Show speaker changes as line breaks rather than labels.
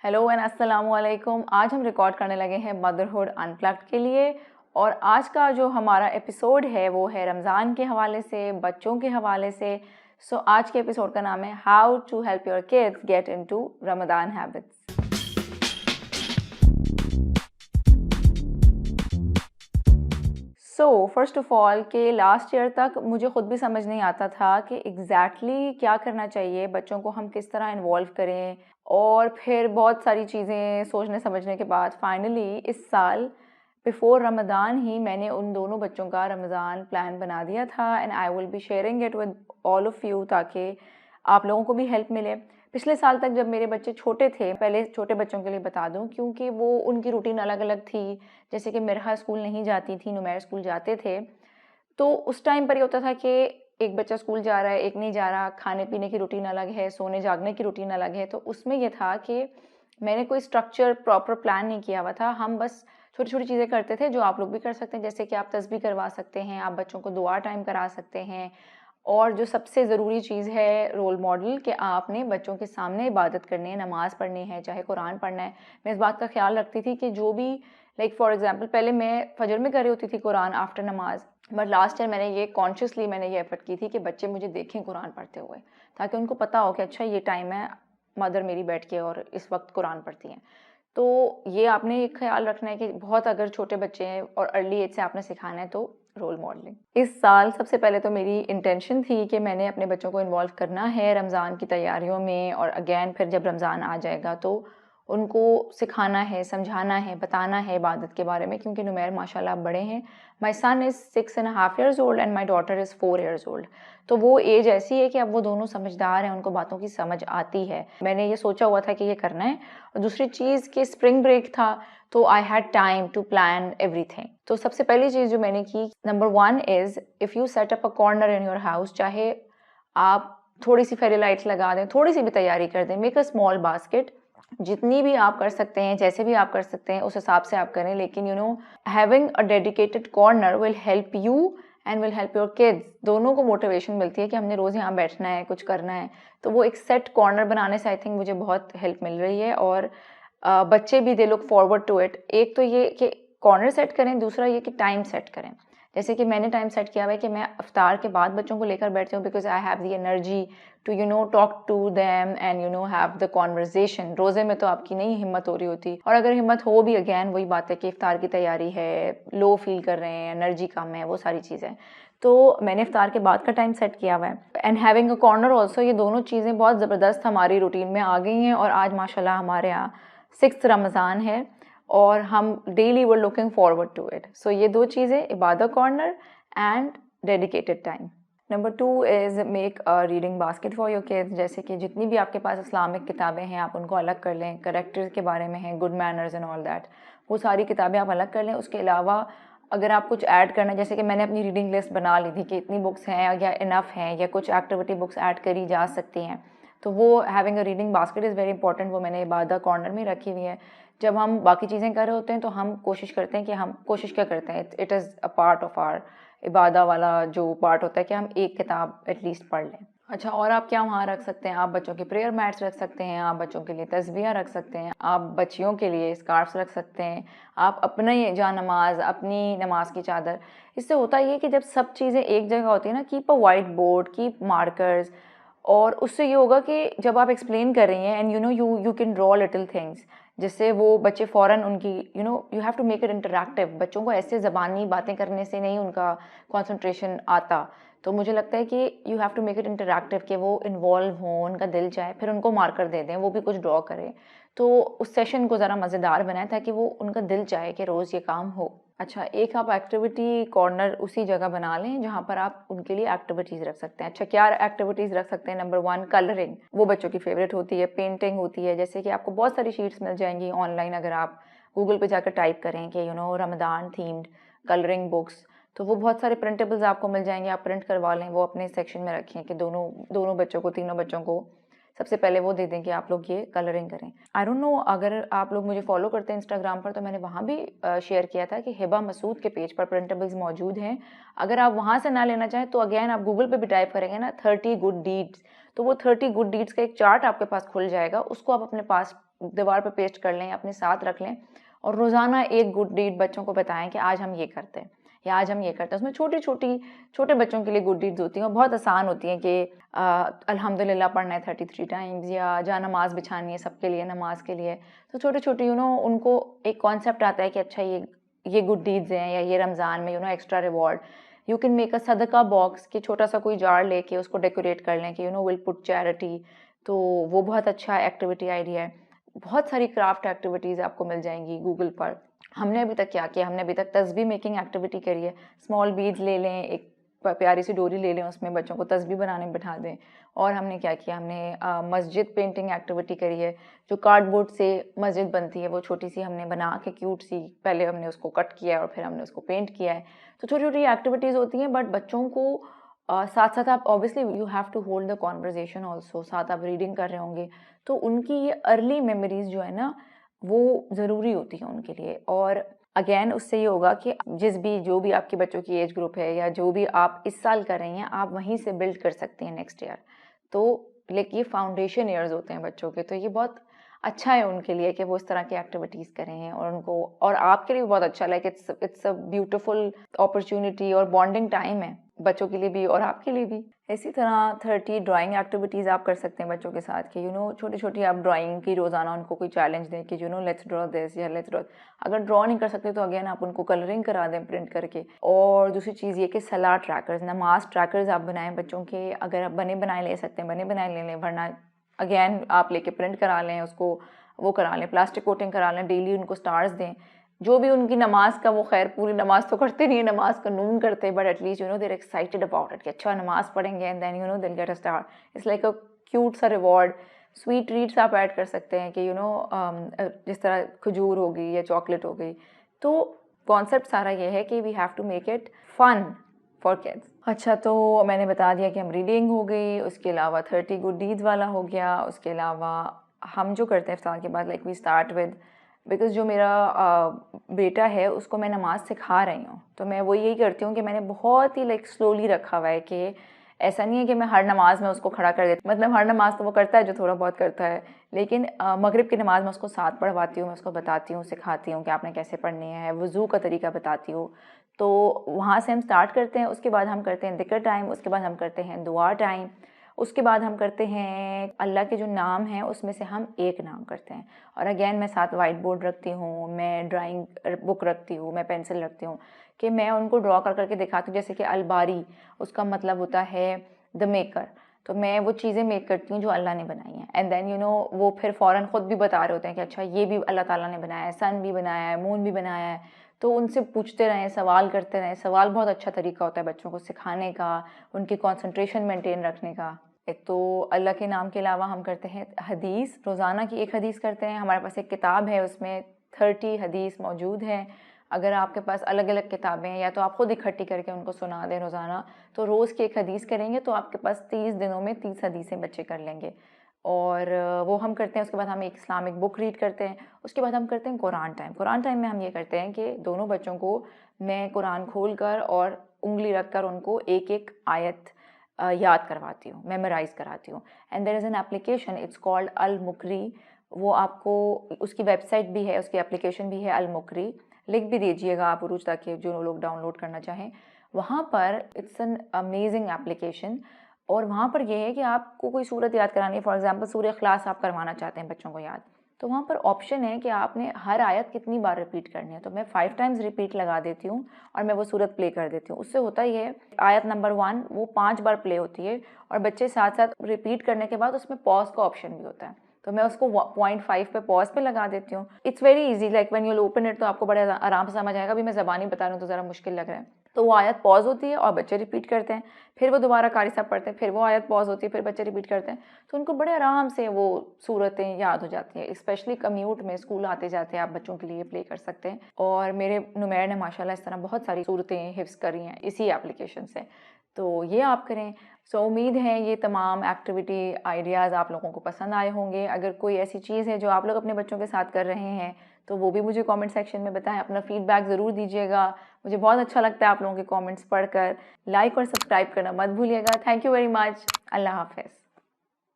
Hello and अस्सलाम वालेकुम। आज हम रिकॉर्ड करने लगे हैं मदरहुड अनप्लग्ड के लिए और आज का जो हमारा एपिसोड है वो है रमज़ान के हवाले से, बच्चों के हवाले से। आज के एपिसोड का नाम है how to help your kids get into Ramzan habits. First of all कि लास्ट ईयर तक मुझे ख़ुद भी समझ नहीं आता था कि एग्जैक्टली क्या करना चाहिए, बच्चों को हम किस तरह इन्वॉल्व करें। और फिर बहुत सारी चीज़ें सोचने समझने के बाद फाइनली इस साल बिफोर रमज़ान ही मैंने उन दोनों बच्चों का रमज़ान प्लान बना दिया था and I will be sharing it with all of you ताकि आप लोगों को भी हेल्प मिले। पिछले साल तक जब मेरे बच्चे छोटे थे, पहले छोटे बच्चों के लिए बता दूं क्योंकि वो उनकी रूटीन अलग अलग थी। जैसे कि मिरहा स्कूल नहीं जाती थी, नुमैर स्कूल जाते थे। तो उस टाइम पर ये होता था कि एक बच्चा स्कूल जा रहा है, एक नहीं जा रहा, खाने पीने की रूटीन अलग है, सोने जागने की रूटीन अलग है। तो उसमें यह था कि मैंने कोई स्ट्रक्चर प्रॉपर प्लान नहीं किया हुआ था। हम बस छोटी छोटी चीज़ें करते थे जो आप लोग भी कर सकते हैं, जैसे कि आप तस्बीह करवा सकते हैं, आप बच्चों को दुआ टाइम करा सकते हैं। और जो सबसे ज़रूरी चीज़ है रोल मॉडल, कि आपने बच्चों के सामने इबादत करनी है, नमाज़ पढ़नी है, चाहे कुरान पढ़ना है। मैं इस बात का ख्याल रखती थी कि जो भी लाइक फॉर एग्जांपल पहले मैं फजर में कर रही होती थी कुरान आफ्टर नमाज, बट लास्ट ईयर मैंने ये कॉन्शियसली ये एफर्ट की थी कि बच्चे मुझे देखें कुरान पढ़ते हुए, ताकि उनको पता हो कि अच्छा ये टाइम है, मदर मेरी बैठ के और इस वक्त कुरान पढ़ती हैं। तो ये आपने एक ख्याल रखना है कि बहुत अगर छोटे बच्चे हैं और अर्ली एज से आपने सिखाना है तो रोल मॉडलिंग। इस साल सबसे पहले तो मेरी इंटेंशन थी कि मैंने अपने बच्चों को इन्वॉल्व करना है रमज़ान की तैयारियों में, और अगेन फिर जब रमज़ान आ जाएगा तो उनको सिखाना है, समझाना है, बताना है इबादत के बारे में, क्योंकि नुमैर माशाल्लाह बड़े हैं। My son is 6.5 years old and my daughter is 4 years old। तो वो एज ऐसी है कि अब वो दोनों समझदार हैं, उनको बातों की समझ आती है। मैंने ये सोचा हुआ था कि ये करना है। और दूसरी चीज़ कि स्प्रिंग ब्रेक था तो I had time to plan everything. तो सबसे पहली चीज़ जो मैंने की, number 1 is if you set up a corner in your house, चाहे आप थोड़ी सी फेरी लाइट्स लगा दें, थोड़ी सी भी तैयारी कर दें, मेक अ स्मॉल बास्केट। जितनी भी आप कर सकते हैं, जैसे भी आप कर सकते हैं उस हिसाब से आप करें, लेकिन you know having a dedicated corner will help you and will help your kids. दोनों को मोटिवेशन मिलती है कि हमने रोज़ यहाँ बैठना है, कुछ करना है। तो वो एक सेट कॉर्नर बनाने से आई थिंक मुझे बहुत हेल्प मिल रही है, और बच्चे भी they look forward to it. एक तो ये कि कॉर्नर सेट करें, दूसरा ये कि टाइम सेट करें। जैसे कि मैंने टाइम सेट किया हुआ है कि मैं इफ्तार के बाद बच्चों को लेकर बैठती हूँ, because I have the energy to talk to them and have the conversation. रोज़े में तो आपकी नहीं हिम्मत हो रही होती, और अगर हिम्मत हो भी, अगेन वही बात है कि इफ्तार की तैयारी है, लो फील कर रहे हैं, एनर्जी कम है, वो सारी चीज़ें। तो मैंने इफ्तार के बाद का टाइम सेट किया हुआ है and having a corner also. ये दोनों चीज़ें बहुत ज़बरदस्त हमारी रूटीन में आ गई हैं, और आज माशाल्लाह हमारे यहाँ 6th रमज़ान है और हम daily were looking forward to it. So ये दो चीज़ें, इबादत corner and dedicated time. Number 2 is make a reading basket for your kids. जैसे कि जितनी भी आपके पास इस्लामिक किताबें हैं आप उनको अलग कर लें, करेक्टर्स के बारे में हैं, good manners and all that, वो सारी किताबें आप अलग कर लें। उसके अलावा अगर आप कुछ ऐड करना है, जैसे कि मैंने अपनी रीडिंग लिस्ट बना ली थी कि इतनी बुक्स हैं या इनफ हैं, या कुछ एक्टिविटी बुक्स ऐड करी जा सकती हैं, तो वो having a reading basket is very important. वो मैंने इबादत कॉर्नर में रखी हुई है। जब हम बाकी चीज़ें कर रहे होते हैं तो हम कोशिश करते हैं कि हम कोशिश क्या करते हैं, it is a part of our इबादा वाला जो पार्ट होता है कि हम एक किताब एटलीस्ट पढ़ लें। अच्छा, और आप क्या वहाँ रख सकते हैं? आप बच्चों के प्रेयर मैट्स रख सकते हैं, आप बच्चों के लिए तस्बीह रख सकते हैं, आप बच्चियों के लिए स्कार्फ्स रख सकते हैं, आप अपने जा नमाज, अपनी नमाज की चादर। इससे होता ये कि जब सब चीज़ें एक जगह होती है ना, keep a white board, keep markers, और उससे ये होगा कि जब आप एक्सप्लेन कर रही हैं and you can draw little things, जिससे वो बच्चे फ़ौरन उनकी you have to make it interactive. बच्चों को ऐसे ज़बानी बातें करने से नहीं उनका कंसंट्रेशन आता। तो मुझे लगता है कि you have to make it interactive, कि वो इन्वॉल्व हों, उनका दिल चाहे, फिर उनको मार्कर दे दें, वो भी कुछ ड्रॉ करें। तो उस सेशन को ज़रा मज़ेदार बनाएं ताकि वो उनका दिल चाहे कि रोज़ ये काम हो। अच्छा, एक आप एक्टिविटी कॉर्नर उसी जगह बना लें जहाँ पर आप उनके लिए एक्टिविटीज़ रख सकते हैं। अच्छा, क्या एक्टिविटीज़ रख सकते हैं? नंबर 1 कलरिंग, वो बच्चों की फेवरेट होती है। पेंटिंग होती है, जैसे कि आपको बहुत सारी शीट्स मिल जाएंगी ऑनलाइन, अगर आप गूगल पे जाकर टाइप करें कि रमज़ान थीम्ड कलरिंग बुक्स, तो वो बहुत सारे प्रिंटेबल्स आपको मिल जाएंगे। आप प्रिंट करवा लें, वो अपने सेक्शन में रखें कि दोनों बच्चों को, तीनों बच्चों को सबसे पहले वो दे दें कि आप लोग ये कलरिंग करें। आई डोंट नो, अगर आप लोग मुझे फॉलो करते हैं इंस्टाग्राम पर, तो मैंने वहाँ भी शेयर किया था कि हिबा मसूद के पेज पर प्रिंटेबल्स मौजूद हैं। अगर आप वहाँ से ना लेना चाहें तो अगेन आप गूगल पे भी टाइप करेंगे ना 30 गुड डीड्स, तो वो 30 गुड डीड्स का एक चार्ट आपके पास खुल जाएगा, उसको आप अपने पास दीवार पे पेस्ट कर लें, अपने साथ रख लें और रोज़ाना एक गुड डीड बच्चों को बताएं कि आज हम ये करते हैं या आज हम ये करते हैं। उसमें छोटे बच्चों के लिए गुड डीड्स होती हैं और बहुत आसान होती हैं कि अल्हम्दुलिल्लाह पढ़ना है 33 टाइम्स या जा नमाज़ बिछानी है सबके लिए, नमाज के लिए। तो छोटे उनको एक कॉन्सेप्ट आता है कि अच्छा ये गुड डीड्स हैं या ये रमज़ान में extra reward. You can make a सदका बॉक्स कि छोटा सा कोई जार लेके उसको डेकोरेट कर लें कि विल पुट चैरिटी। तो वो बहुत अच्छा एक्टिविटी आइडिया है। बहुत सारी क्राफ्ट एक्टिविटीज़ आपको मिल जाएंगी गूगल पर। हमने अभी तक क्या किया, हमने अभी तक तस्बीह मेकिंग एक्टिविटी करी है। स्मॉल बीड्स ले लें, एक प्यारी सी डोरी ले लें, उसमें बच्चों को तस्बीह बनाने बिठा दें। और हमने क्या किया, हमने मस्जिद पेंटिंग एक्टिविटी करी है। जो कार्डबोर्ड से मस्जिद बनती है वो छोटी सी हमने बना के क्यूट सी, पहले हमने उसको कट किया है और फिर हमने उसको पेंट किया है। तो छोटी छोटी एक्टिविटीज़ होती हैं, बट बच्चों को साथ साथ आप obviously you have to hold the conversation also. साथ आप रीडिंग कर रहे होंगे तो उनकी ये अर्ली मेमोरीज जो है ना वो ज़रूरी होती है उनके लिए। और अगेन उससे ये होगा कि जो भी आपके बच्चों की एज ग्रुप है या जो भी आप इस साल कर रही हैं आप वहीं से बिल्ड कर सकती हैं नेक्स्ट ईयर। तो लाइक ये फाउंडेशन ईयर्स होते हैं बच्चों के, तो ये बहुत अच्छा है उनके लिए कि वो इस तरह की एक्टिविटीज़ करें। और उनको और आपके लिए भी बहुत अच्छा, like it's a beautiful opportunity और बॉन्डिंग टाइम है बच्चों के लिए भी और आपके लिए भी। इसी तरह 30 ड्राइंग एक्टिविटीज़ आप कर सकते हैं बच्चों के साथ कि छोटी छोटी आप ड्राइंग की रोज़ाना उनको कोई चैलेंज दें कि लेट्स ड्रॉ दिस या लेट्स ड्रॉ। अगर ड्रॉ नहीं कर सकते तो अगेन आप उनको कलरिंग करा दें प्रिंट करके। और दूसरी चीज़ ये कि सलाह ट्रैकर्स, नमाज ट्रैकर्स आप बनाएं बच्चों के। अगर आप बने बनाए ले सकते हैं बने बनाए ले लें, वरना अगेन आप लेके प्रिंट करा लें, उसको वो करा लें, प्लास्टिक कोटिंग करा लें। डेली उनको स्टार्स दें जो भी उनकी नमाज का, वो खैर पूरी नमाज तो करते नहीं है, नमाज का नून करते हैं, but at least there excited about it कि अच्छा नमाज पढ़ेंगे एंड देन दिल get a star. It's like a cute सा रिवॉर्ड। स्वीट ट्रीट्स आप ऐड कर सकते हैं कि जिस तरह खजूर हो गई या चॉकलेट हो गई। तो कॉन्सेप्ट सारा ये है कि we have to make it fun for kids. अच्छा, तो मैंने बता दिया कि हम रीडिंग हो गई, उसके अलावा 30 गुड डीड्स वाला हो गया। उसके अलावा हम जो करते हैं इफ्तार के बाद, like we start with, because जो मेरा बेटा है उसको मैं नमाज़ सिखा रही हूँ, तो मैं वो यही करती हूँ कि मैंने बहुत ही लाइक स्लोली रखा हुआ है कि ऐसा नहीं है कि मैं हर नमाज में उसको खड़ा कर देती। मतलब हर नमाज तो वो करता है जो थोड़ा बहुत करता है, लेकिन मगरिब की नमाज में उसको साथ पढ़वाती हूँ, मैं उसको बताती हूँ, सिखाती हूँ कि आपने कैसे पढ़नी है, वज़ू का तरीका बताती हूँ। तो वहाँ से हम स्टार्ट करते हैं। उसके बाद हम करते हैं ज़िक्र टाइम, उसके बाद हम करते हैं दुआ टाइम, उसके बाद हम करते हैं अल्लाह के जो नाम हैं उसमें से हम एक नाम करते हैं। और अगेन मैं साथ वाइट बोर्ड रखती हूँ, मैं ड्राइंग बुक रखती हूँ, मैं पेंसिल रखती हूँ कि मैं उनको ड्रॉ कर करके दिखाती हूँ। जैसे कि अलबारी, उसका मतलब होता है द मेकर, तो मैं वो चीज़ें मेक करती हूँ जो अल्लाह ने बनाई हैं। एंड देन वो फिर फ़ौरन ख़ुद भी बता रहे होते हैं कि अच्छा ये भी अल्लाह ताला ने बनाया है, सन भी बनाया है, मून भी बनाया है। तो उनसे पूछते रहें, सवाल करते रहें। सवाल बहुत अच्छा तरीका होता है बच्चों को सिखाने का, उनकी कॉन्सेंट्रेशन मेंटेन रखने का। एक तो अल्लाह के नाम के अलावा हम करते हैं हदीस, रोज़ाना की एक हदीस करते हैं। हमारे पास एक किताब है, उसमें 30 हदीस मौजूद हैं। अगर आपके पास अलग अलग किताबें हैं या तो आप खुद इकट्ठी करके उनको सुना दें रोज़ाना, तो रोज़ की एक हदीस करेंगे तो आपके पास 30 दिनों में 30 हदीसें बच्चे कर लेंगे। और वो हम करते हैं। उसके बाद हम एक इस्लामिक बुक रीड करते हैं। उसके बाद हम करते हैं कुरान टाइम। कुरान टाइम में हम ये करते हैं कि दोनों बच्चों को मैं कुरान खोल कर और उंगली रख कर उनको एक एक आयत याद करवाती हूँ, मेमोराइज़ कराती हूँ। And there is an application, it's called Al Muqri. वो आपको, उसकी वेबसाइट भी है, उसकी एप्लीकेशन भी है अल मुकरी। लिंक भी दीजिएगा आप उरूज, ताकि जो लोग डाउनलोड करना चाहें। वहाँ पर इट्स एन अमेजिंग एप्लीकेशन। और वहाँ पर यह है कि आपको कोई सूरत याद करानी है, फॉर एग्जांपल सूरह इखलास आप करवाना चाहते हैं बच्चों को याद, तो वहाँ पर ऑप्शन है कि आपने हर आयत कितनी बार रिपीट करनी है। तो मैं 5 टाइम्स रिपीट लगा देती हूँ और मैं वो सूरत प्ले कर देती हूँ। उससे होता ये है, आयत नंबर 1 वो 5 बार प्ले होती है और बच्चे साथ साथ रिपीट करने के बाद उसमें पॉज का ऑप्शन भी होता है, तो मैं उसको 0.5 पे पॉज पे लगा देती हूँ। It's very easy, like when you open it तो आपको बड़े आराम से समझ आएगा। अभी मैं ज़बानी बता रही हूँ तो ज़रा मुश्किल लग रहा है। तो वो आयत पॉज होती है और बच्चे रिपीट करते हैं, फिर वो दोबारा कारी साहब पढ़ते हैं, फिर वो आयत पॉज होती है, फिर बच्चे रिपीट करते हैं। तो उनको बड़े आराम से वो सूरतें याद हो जाती हैं। स्पेशली कम्यूट में स्कूल आते जाते आप बच्चों के लिए प्ले कर सकते हैं। और मेरे नुमैर ने माशाल्लाह इस तरह बहुत सारी सूरतें हिफ्ज़ करी हैं इसी एप्लीकेशन से, तो ये आप करें। सो उम्मीद है ये तमाम एक्टिविटी आइडियाज़ आप लोगों को पसंद आए होंगे। अगर कोई ऐसी चीज़ है जो आप लोग अपने बच्चों के साथ कर रहे हैं तो वो भी मुझे कमेंट सेक्शन में बताएं, अपना फीडबैक ज़रूर दीजिएगा। मुझे बहुत अच्छा लगता है आप लोगों के कमेंट्स पढ़कर। लाइक और सब्सक्राइब करना मत भूलिएगा। Thank you very much. अल्लाह हाफ़िज़।